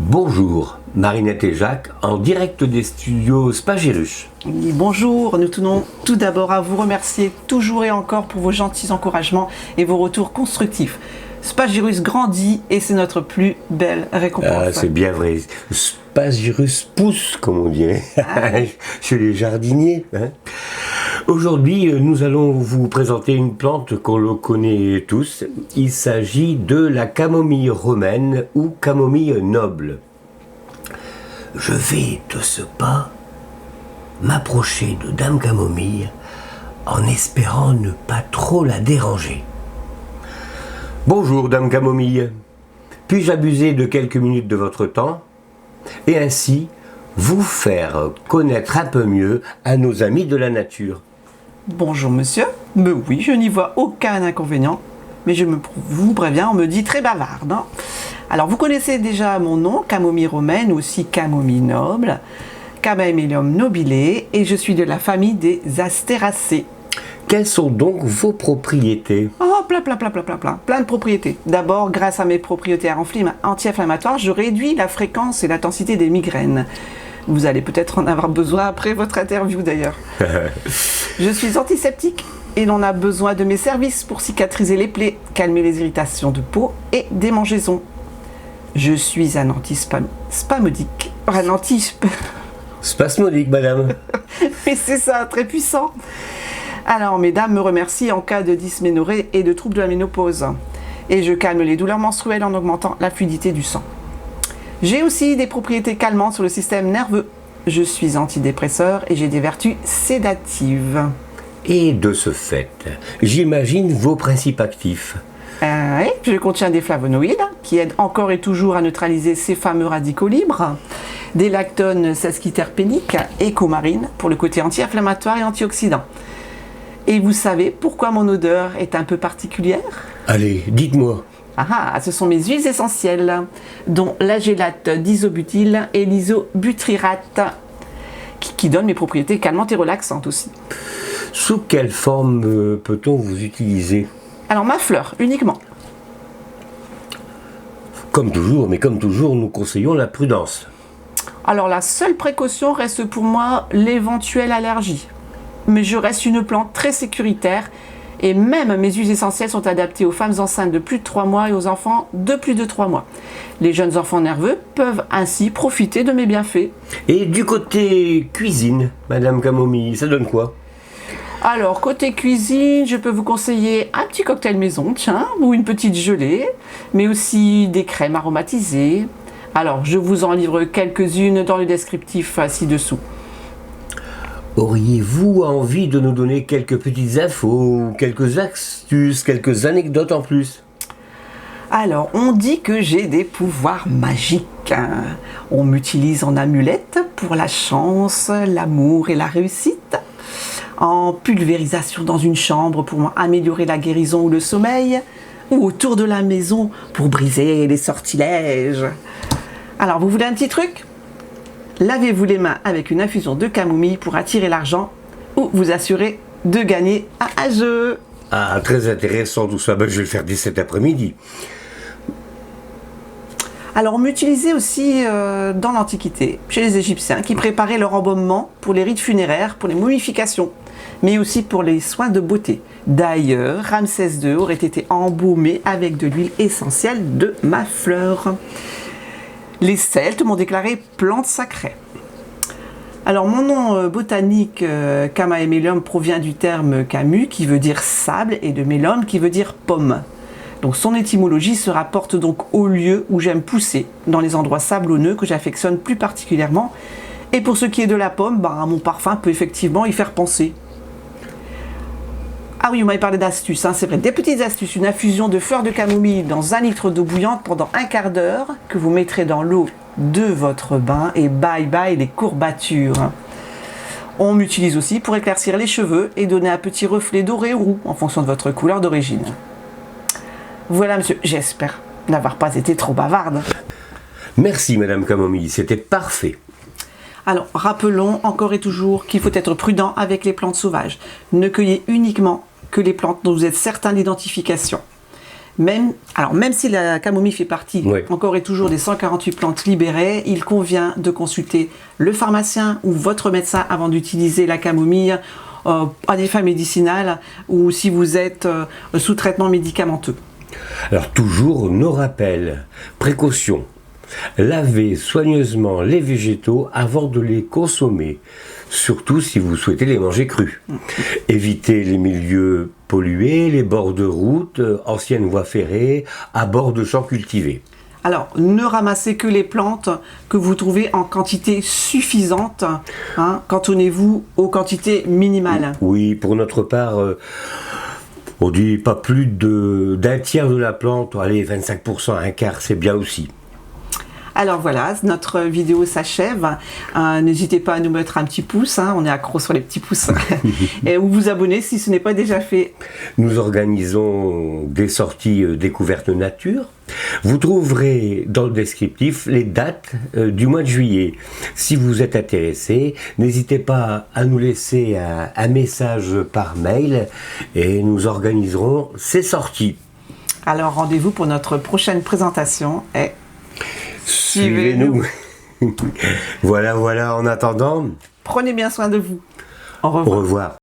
Bonjour, Marinette et Jacques, en direct des studios Spagirus. Oui, bonjour, nous tenons tout d'abord à vous remercier toujours et encore pour vos gentils encouragements et vos retours constructifs. Spagirus grandit et c'est notre plus belle récompense. Ah, c'est bien vrai. Spagirus pousse, comme on dirait, chez les jardiniers. Aujourd'hui, nous allons vous présenter une plante qu'on le connaît tous. Il s'agit de la camomille romaine ou camomille noble. Je vais de ce pas m'approcher de Dame Camomille en espérant ne pas trop la déranger. Bonjour Dame Camomille, puis-je abuser de quelques minutes de votre temps et ainsi vous faire connaître un peu mieux à nos amis de la nature? Bonjour monsieur, mais oui, je n'y vois aucun inconvénient, mais vous préviens, on me dit très bavarde. Alors vous connaissez déjà mon nom, camomille romaine ou aussi camomille noble, Camomillium nobile, et je suis de la famille des Astéracées. Quelles sont donc vos propriétés? Oh, plein de propriétés. D'abord, grâce à mes propriétés anti-inflammatoires, je réduis la fréquence et l'intensité des migraines. Vous allez peut-être en avoir besoin après votre interview d'ailleurs. Je suis antiseptique et l'on a besoin de mes services pour cicatriser les plaies, calmer les irritations de peau et démangeaisons. Je suis un antispasmodique. Spasmodique, madame. Mais c'est ça, très puissant. Alors, mesdames me remercient en cas de dysménorrhée et de troubles de la ménopause. Et je calme les douleurs menstruelles en augmentant la fluidité du sang. J'ai aussi des propriétés calmantes sur le système nerveux. Je suis antidépresseur et j'ai des vertus sédatives. Et de ce fait, j'imagine vos principes actifs. Oui, je contiens des flavonoïdes qui aident encore et toujours à neutraliser ces fameux radicaux libres, des lactones sesquiterpéniques et coumarine pour le côté anti-inflammatoire et antioxydant. Et vous savez pourquoi mon odeur est un peu particulière? Allez, dites-moi. Ce sont mes huiles essentielles, dont l'agélate d'isobutyle et l'isobutyrate, qui donnent mes propriétés calmantes et relaxantes aussi. Sous quelle forme peut-on vous utiliser? Alors ma fleur, uniquement. Comme toujours, nous conseillons la prudence. Alors la seule précaution reste pour moi l'éventuelle allergie. Mais je reste une plante très sécuritaire et même mes huiles essentielles sont adaptées aux femmes enceintes de plus de 3 mois et aux enfants de plus de 3 mois. Les jeunes enfants nerveux peuvent ainsi profiter de mes bienfaits. Et du côté cuisine, Madame Camomille, ça donne quoi? Alors, côté cuisine, je peux vous conseiller un petit cocktail maison, ou une petite gelée, mais aussi des crèmes aromatisées. Alors, je vous en livre quelques-unes dans le descriptif ci-dessous. Auriez-vous envie de nous donner quelques petites infos, quelques astuces, quelques anecdotes en plus? Alors, on dit que j'ai des pouvoirs magiques. On m'utilise en amulette pour la chance, l'amour et la réussite. En pulvérisation dans une chambre pour améliorer la guérison ou le sommeil. Ou autour de la maison pour briser les sortilèges. Alors, vous voulez un petit truc? Lavez-vous les mains avec une infusion de camomille pour attirer l'argent ou vous assurer de gagner un jeu. Ah, très intéressant tout ça. Je vais le faire dès cet après-midi. Alors, on m'utilisait aussi dans l'Antiquité, chez les Égyptiens, qui préparaient leur embaumement pour les rites funéraires, pour les momifications, mais aussi pour les soins de beauté. D'ailleurs, Ramsès II aurait été embaumé avec de l'huile essentielle de ma fleur. Les Celtes m'ont déclaré plante sacrée. Alors mon nom botanique Camomillium provient du terme camu qui veut dire sable et de mélum qui veut dire pomme. Donc son étymologie se rapporte donc au lieu où j'aime pousser, dans les endroits sablonneux que j'affectionne plus particulièrement. Et pour ce qui est de la pomme, mon parfum peut effectivement y faire penser. Ah oui, vous m'avez parlé d'astuces, c'est vrai. Des petites astuces, une infusion de fleurs de camomille dans 1 litre d'eau bouillante pendant un quart d'heure que vous mettrez dans l'eau de votre bain et bye bye les courbatures. On m'utilise aussi pour éclaircir les cheveux et donner un petit reflet doré ou roux en fonction de votre couleur d'origine. Voilà monsieur, j'espère n'avoir pas été trop bavarde. Merci Madame Camomille, c'était parfait. Alors, rappelons encore et toujours qu'il faut être prudent avec les plantes sauvages. Ne cueillez uniquement que les plantes dont vous êtes certain d'identification. Même si la camomille fait partie Oui. encore et toujours des 148 plantes libérées, il convient de consulter le pharmacien ou votre médecin avant d'utiliser la camomille à des fins médicinales ou si vous êtes sous traitement médicamenteux. Alors toujours nos rappels, précautions. Lavez soigneusement les végétaux avant de les consommer, surtout si vous souhaitez les manger crus. Évitez les milieux pollués, les bords de route, anciennes voies ferrées, à bord de champs cultivés. Alors, ne ramassez que les plantes que vous trouvez en quantité suffisante. Cantonnez-vous aux quantités minimales. Oui, pour notre part, on dit pas plus d'un tiers de la plante, allez, 25%, un quart, c'est bien aussi. Alors voilà, notre vidéo s'achève. N'hésitez pas à nous mettre un petit pouce, on est accro sur les petits pouces. Et ou vous abonner si ce n'est pas déjà fait. Nous organisons des sorties découvertes nature. Vous trouverez dans le descriptif les dates du mois de juillet. Si vous êtes intéressé, n'hésitez pas à nous laisser un message par mail et nous organiserons ces sorties. Alors rendez-vous pour notre prochaine présentation et suivez-nous. Voilà, en attendant. Prenez bien soin de vous. Au revoir. Au revoir.